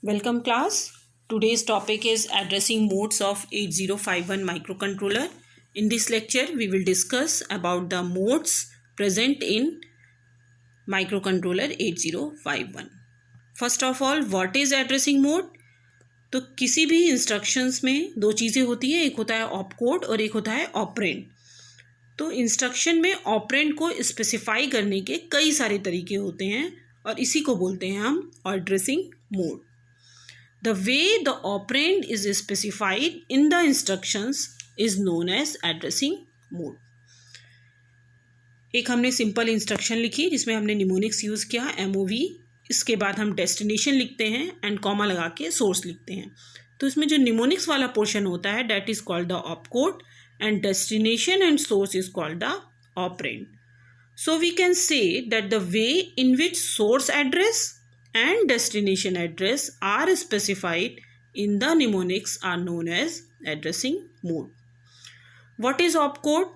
Welcome class. Today's topic is addressing modes of 8051 microcontroller. In this lecture, we will discuss about the modes present in microcontroller 8051. First of all, what is addressing mode? तो किसी भी instructions में दो चीज़ें होती हैं, एक होता है ऑप कोड और एक होता है ऑपरेंड. तो इंस्ट्रक्शन में ऑपरेंड को स्पेसिफाई करने के कई सारे तरीके होते हैं और इसी को बोलते हैं हम addressing mode. The way the operand is specified in the instructions is known as addressing mode. एक हमने सिंपल इंस्ट्रक्शन लिखी जिसमें हमने निमोनिक्स यूज़ किया MOV. इसके बाद हम डेस्टिनेशन लिखते हैं एंड कॉमा लगा के सोर्स लिखते हैं. तो इसमें जो निमोनिक्स वाला पोर्शन होता है that is called the op code and destination and source is called the operand. So we can say that the way in which source address and destination address are specified in the mnemonics are known as addressing mode. What is opcode?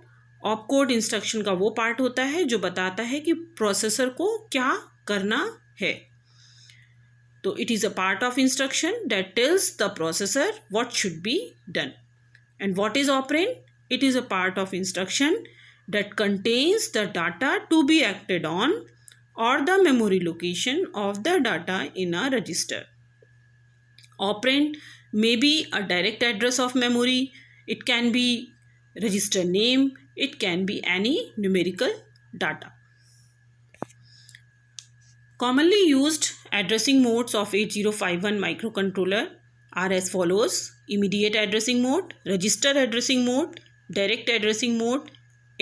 Opcode instruction का वो part होता है जो बताता है कि processor को क्या करना है. तो it is a part of instruction that tells the processor what should be done. And what is operand? It is a part of instruction that contains the data to be acted on or the memory location of the data in a register. Operand may be a direct address of memory, it can be register name, it can be any numerical data. Commonly used addressing modes of 8051 microcontroller are as follows: immediate addressing mode, register addressing mode, direct addressing mode,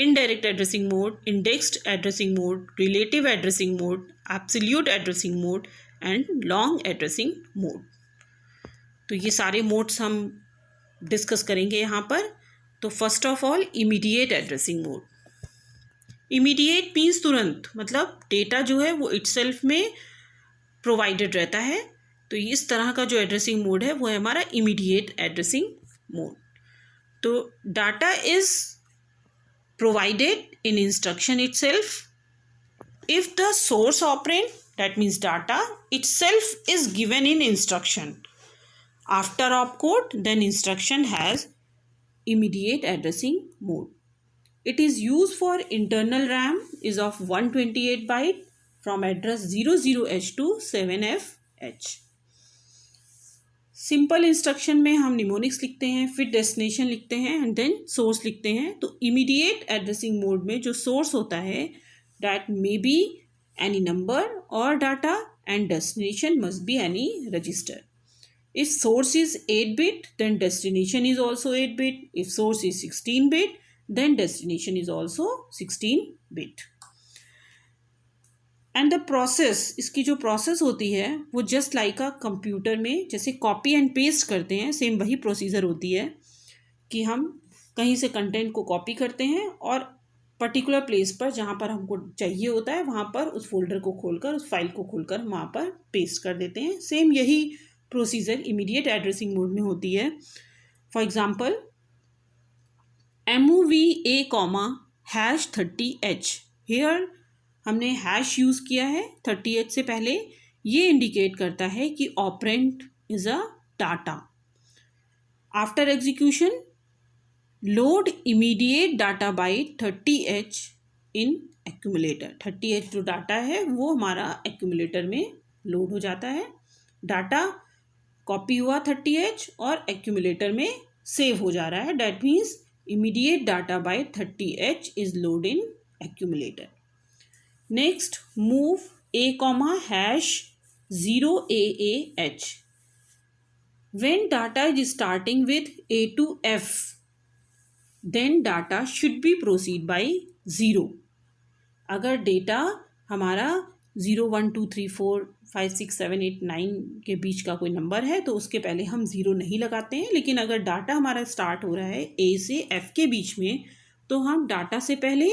indirect addressing mode, indexed addressing mode, relative addressing mode, absolute addressing mode and long addressing mode. तो ये सारे modes हम discuss करेंगे यहाँ पर. तो first of all immediate addressing mode. Immediate means तुरंत, मतलब डेटा जो है वो इटसेल्फ में प्रोवाइडेड रहता है. तो इस तरह का जो एड्रेसिंग मोड है वो है हमारा इमीडिएट एड्रेसिंग मोड. तो data is provided in instruction itself if the source operand, that means data itself, is given in instruction. After opcode, then instruction has immediate addressing mode. It is used for internal RAM is of 128 byte from address 00H to 7FH. Simple instruction में हम mnemonics लिखते हैं, फिर destination लिखते हैं and then source लिखते हैं. तो इमीडिएट एड्रेसिंग मोड में जो सोर्स होता है that may be any number और data and destination must be any register. If source is 8 bit then destination is also 8 bit. If source is 16 bit then destination is also 16 bit. And the process, इसकी जो process होती है वो just like a computer में जैसे copy and paste करते हैं, same वही प्रोसीजर होती है कि हम कहीं से कंटेंट को कॉपी करते हैं और पर्टिकुलर प्लेस पर जहाँ पर हमको चाहिए होता है वहाँ पर उस फोल्डर को खोलकर, उस फाइल को खोलकर वहाँ पर पेस्ट कर देते हैं. सेम यही प्रोसीजर इमीडिएट एड्रेसिंग मोड में होती है. For example MOV A,#30H. Here हमने हैश यूज़ किया है 30H से पहले. ये इंडिकेट करता है कि operand is a data. After execution load immediate data byte 30H in accumulator. 30H जो डाटा है वो हमारा एक्यूमुलेटर में लोड हो जाता है. डाटा कॉपी हुआ 30H और एक्यूमुलेटर में सेव हो जा रहा है. That means immediate data byte 30H is load in accumulator. Next, move A,#0AAH. When data is starting with A to F, then data should be proceed by 0. अगर data हमारा 0 1 2 3 4 5 6 7 8 9 के बीच का कोई नंबर है तो उसके पहले हम 0 नहीं लगाते हैं. लेकिन अगर डाटा हमारा स्टार्ट हो रहा है A से F के बीच में तो हम डाटा से पहले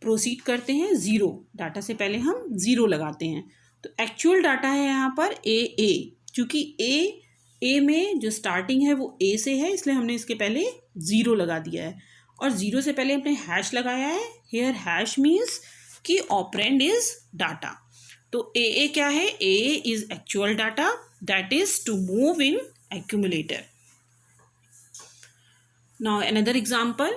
प्रोसीड करते हैं 0. डाटा से पहले हम 0 लगाते हैं. तो एक्चुअल डाटा है यहाँ पर A. चूँकि A में जो स्टार्टिंग है वो A से है इसलिए हमने इसके पहले 0 लगा दिया है और 0 से पहले हमने हैश लगाया है. हेयर हैश मीन्स कि ऑपरेंड इज डाटा. तो A क्या है? A is actual data that is to move in accumulator. Now another example,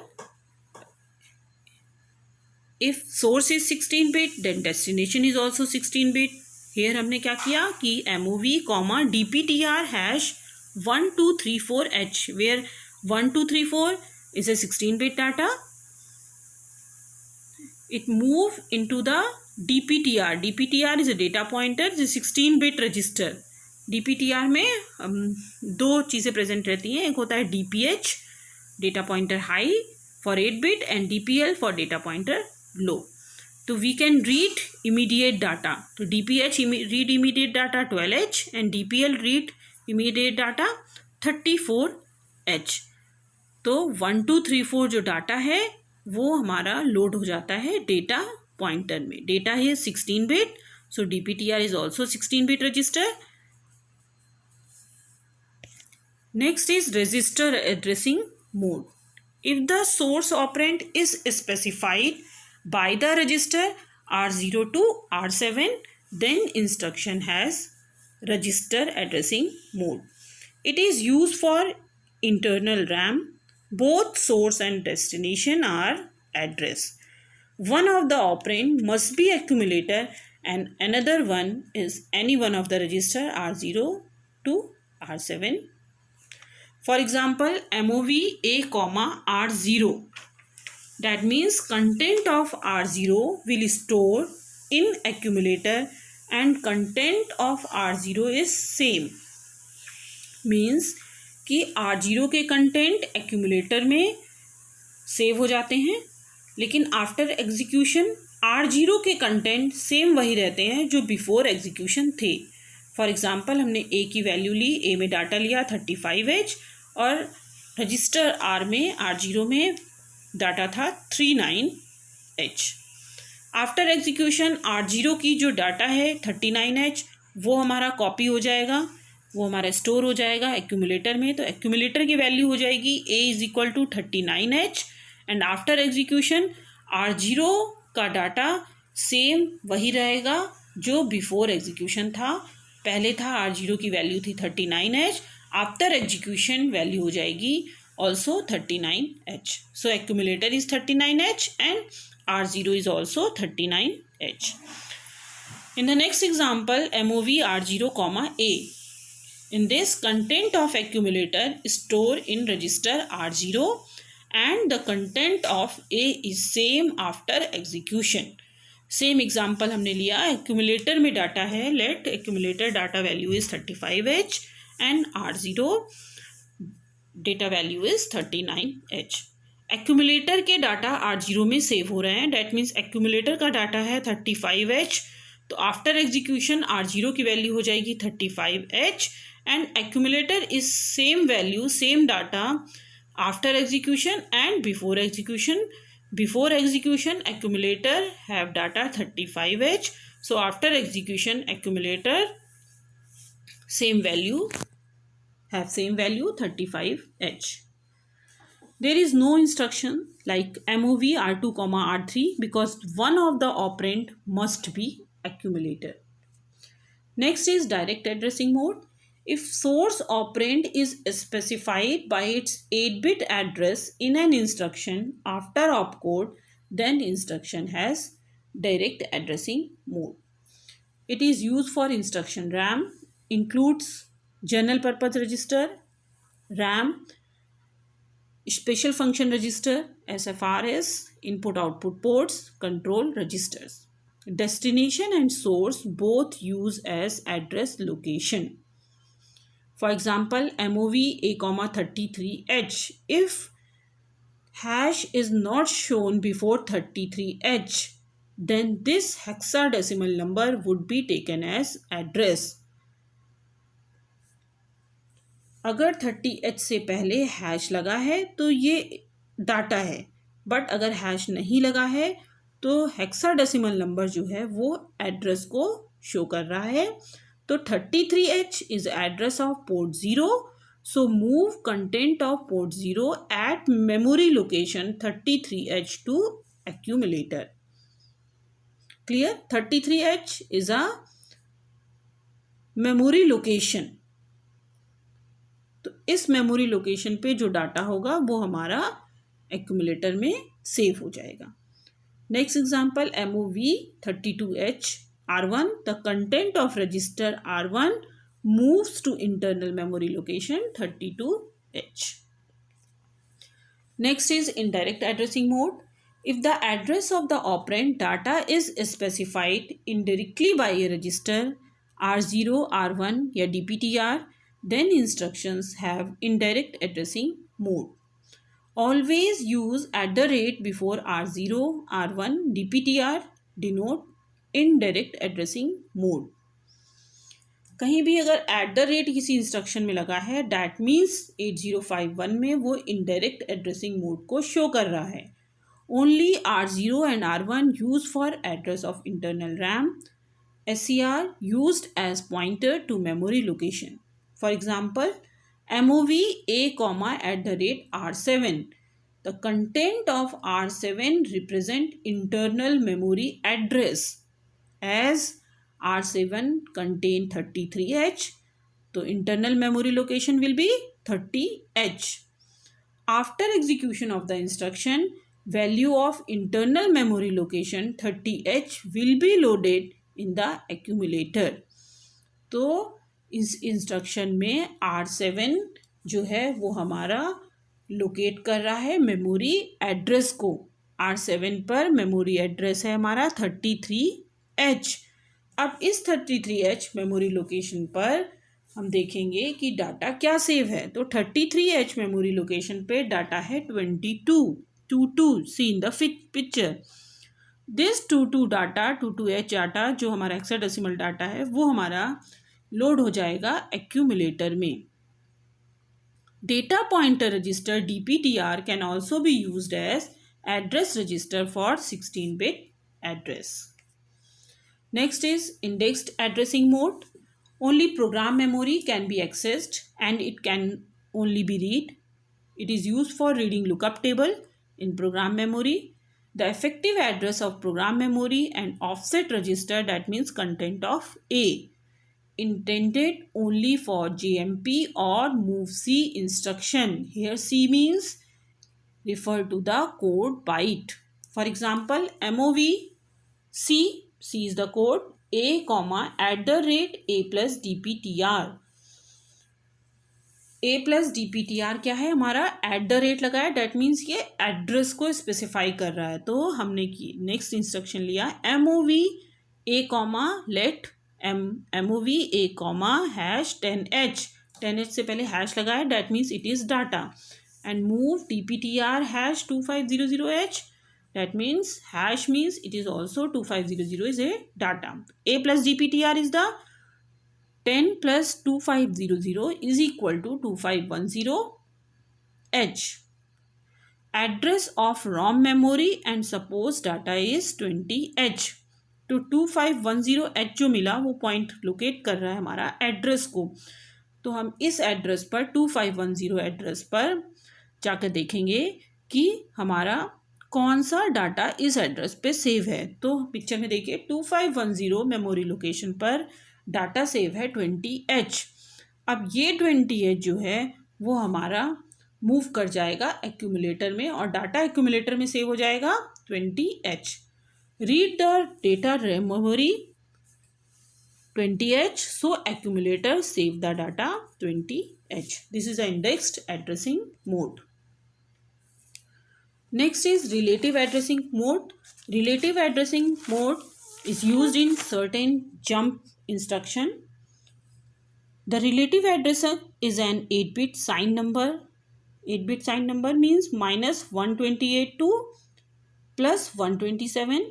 if source is 16 bit then destination is also 16 bit. Here हमने क्या किया कि MOV, DPTR hash 1234H, where 1234 is a 16 bit data. It move into the DPTR. DPTR is a data pointer, the 16 bit register. DPTR में दो चीज़ें present रहती हैं, एक होता है DPH data pointer high for 8 bit and DPL for data pointer low. तो we can read immediate data. तो DPH read immediate data 12H and DPL read immediate data 34H. तो 1234 जो डाटा है वो हमारा लोड हो जाता है डेटा पॉइंटर में. डेटा है 16 bit, so DPTR is also 16 bit register. Next is register addressing mode. If the source operand is specified by the register R0 to R7, then instruction has register addressing mode. It is used for internal RAM. Both source and destination are address. One of the operand must be accumulator and another one is any one of the register R0 to R7. For example, MOV A, R0. That means content of R0 will store in accumulator and content of R0 is same. Means कि R0 के content accumulator में save हो जाते हैं, लेकिन after execution R0 के content same वही रहते हैं जो बिफोर एग्जीक्यूशन थे. फॉर एग्जाम्पल हमने ए की वैल्यू ली, ए में डाटा लिया 35H और रजिस्टर आर में R0 में डाटा था 39H. आफ्टर एग्जीक्यूशन R0 की जो डाटा है 39H वो हमारा कॉपी हो जाएगा, वो हमारा स्टोर हो जाएगा एक्यूमुलेटर में. तो एक्यूमुलेटर की वैल्यू हो जाएगी A is equal to 39H and after execution R0 का डाटा सेम वही रहेगा जो बिफोर एग्जीक्यूशन था. पहले था R0 की वैल्यू थी 39H, आफ्टर एग्जीक्यूशन वैल्यू हो जाएगी also 39H. So accumulator is 39H and R0 is also 39H. In the next example, MOV R0, A. In this, content of accumulator store in register R0 and the content of A is same after execution. Same example हमने लिया, accumulator में data है, let accumulator data value is 35H and R0 data value is 39H. Accumulator के data R0 में save हो रहे हैं, that means accumulator का डाटा है 35H, तो आफ्टर एग्जीक्यूशन R0 की वैल्यू हो जाएगी 35H and accumulator is same value same data after execution and before execution. Before execution accumulator have data 35H, so after execution accumulator same value 35H. There is no instruction like MOV R2, R3 because one of the operand must be accumulator. Next is direct addressing mode. If source operand is specified by its 8-bit address in an instruction after opcode, then instruction has direct addressing mode. It is used for instruction RAM, includes general purpose register, RAM, special function register, SFRs, input output ports, control registers. Destination and source both use as address location. For example, MOV A, 33H. If hash is not shown before 33H, then this hexadecimal number would be taken as address. अगर 30H से पहले hash लगा है तो ये data है, but अगर hash नहीं लगा है तो हेक्साडेसिमल नंबर जो है वो एड्रेस को शो कर रहा है. तो 33H is address of port 0. So move content of port 0 at memory location 33H to memory location, तो इस मेमोरी लोकेशन पे जो डाटा होगा वो हमारा एक्यूमुलेटर में सेव हो जाएगा. Next example MOV32H R1. The content of register R1 moves to internal memory location 32H. Next is indirect addressing mode. If the address of the operand data is specified indirectly by a register R0, R1 या DPTR, then instructions have indirect addressing mode. Always use @ before R0, R1, DPTR denote indirect addressing mode. कहीं भी अगर @ किसी instruction में लगा है that means 8051 में वो इनडायरेक्ट एड्रेसिंग मोड को शो कर रहा है. Only R0 and R1 use for address of internal RAM. SCR used as pointer to memory location. For example, MOV A, @ R7. The content of R7 represent internal memory address as R7 contain 33H. So internal memory location will be 30H. After execution of the instruction, value of internal memory location 30H will be loaded in the accumulator. तो इस instruction में R7 जो है वो हमारा locate कर रहा है मेमोरी एड्रेस को. R7 पर मेमोरी एड्रेस है हमारा 33H. अब इस 33H मेमोरी लोकेशन पर हम देखेंगे कि डाटा क्या सेव है. तो 33H मेमोरी लोकेशन पे डाटा है 22. See in the picture. This 22H data जो हमारा हेक्साडेसिमल डाटा है वो हमारा लोड हो जाएगा एक्यूमुलेटर में. Data pointer register DPTR can also be used as address register for 16-bit address. Next is indexed addressing mode. Only program memory can be accessed and it can only be read. It is used for reading lookup table in program memory. The effective address of program memory and offset register, that means content of A, intended only for JMP or MOVC instruction. Here C means refer to the code byte. For example, MOV C is the code A, @ A plus DPTR. A plus DPTR क्या है हमारा @ लगा है. That means ये address को specify कर रहा है. तो हमने की नेक्स्ट इंस्ट्रक्शन लिया MOV A, let MOV A, #10H. 10H से पहले हैश लगाया. That means it is data. And move DPTR #2500H. That means hash means it is also 2500 is a data. A plus DPTR is the 10 plus 2500 is equal to 2510H. Address of ROM memory and suppose data is 20H. तो 2510H जो मिला वो point locate कर रहा है हमारा address को. तो हम इस एड्रेस पर 2510 एड्रेस पर जाकर देखेंगे कि हमारा कौन सा डाटा इस एड्रेस पे सेव है. तो पिक्चर में देखिए 2510 मेमोरी लोकेशन पर डाटा सेव है 20H. अब ये 20H जो है वो हमारा मूव कर जाएगा एक्यूमुलेटर में और डाटा एक्यूमुलेटर में सेव हो जाएगा 20H. Read the data memory 20H, so accumulator save the data 20H. This is a indexed addressing mode. Next is relative addressing mode. Relative addressing mode is used in certain jump instruction. The relative addresser is an 8-bit signed number. 8-bit signed number means -128 plus 127,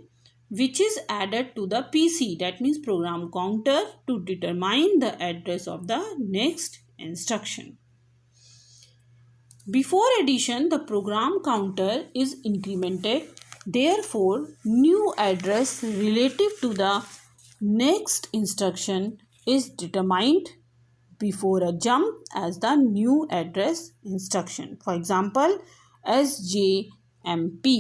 which is added to the PC, that means program counter, to determine the address of the next instruction. Before addition, the program counter is incremented. Therefore, new address relative to the next instruction is determined before a jump as the new address instruction. For example, SJMP.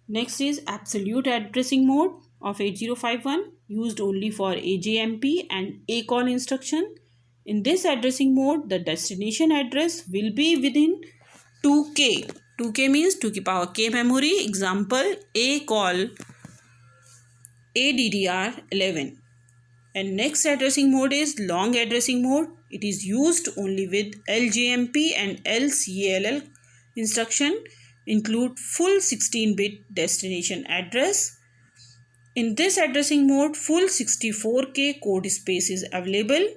Next is absolute addressing mode of 8051. used only for AJMP and ACALL instruction. In this addressing mode, the destination address will be within 2K. 2K means 2 की power K memory. Example, ACALL ADDR11. And next addressing mode is long addressing mode. It is used only with LJMP and LCALL instruction. Include full 16-bit destination address. In this addressing mode, full 64K code space is available.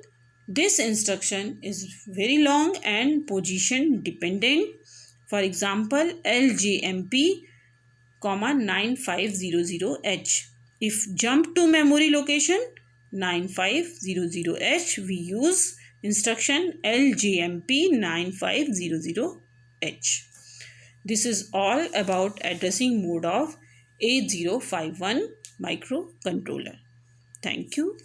This instruction is very long and position dependent. For example, LJMP, 9500H. If jump to memory location 9500H, we use instruction LJMP 9500H. This is all about addressing mode of 8051 microcontroller. Thank you.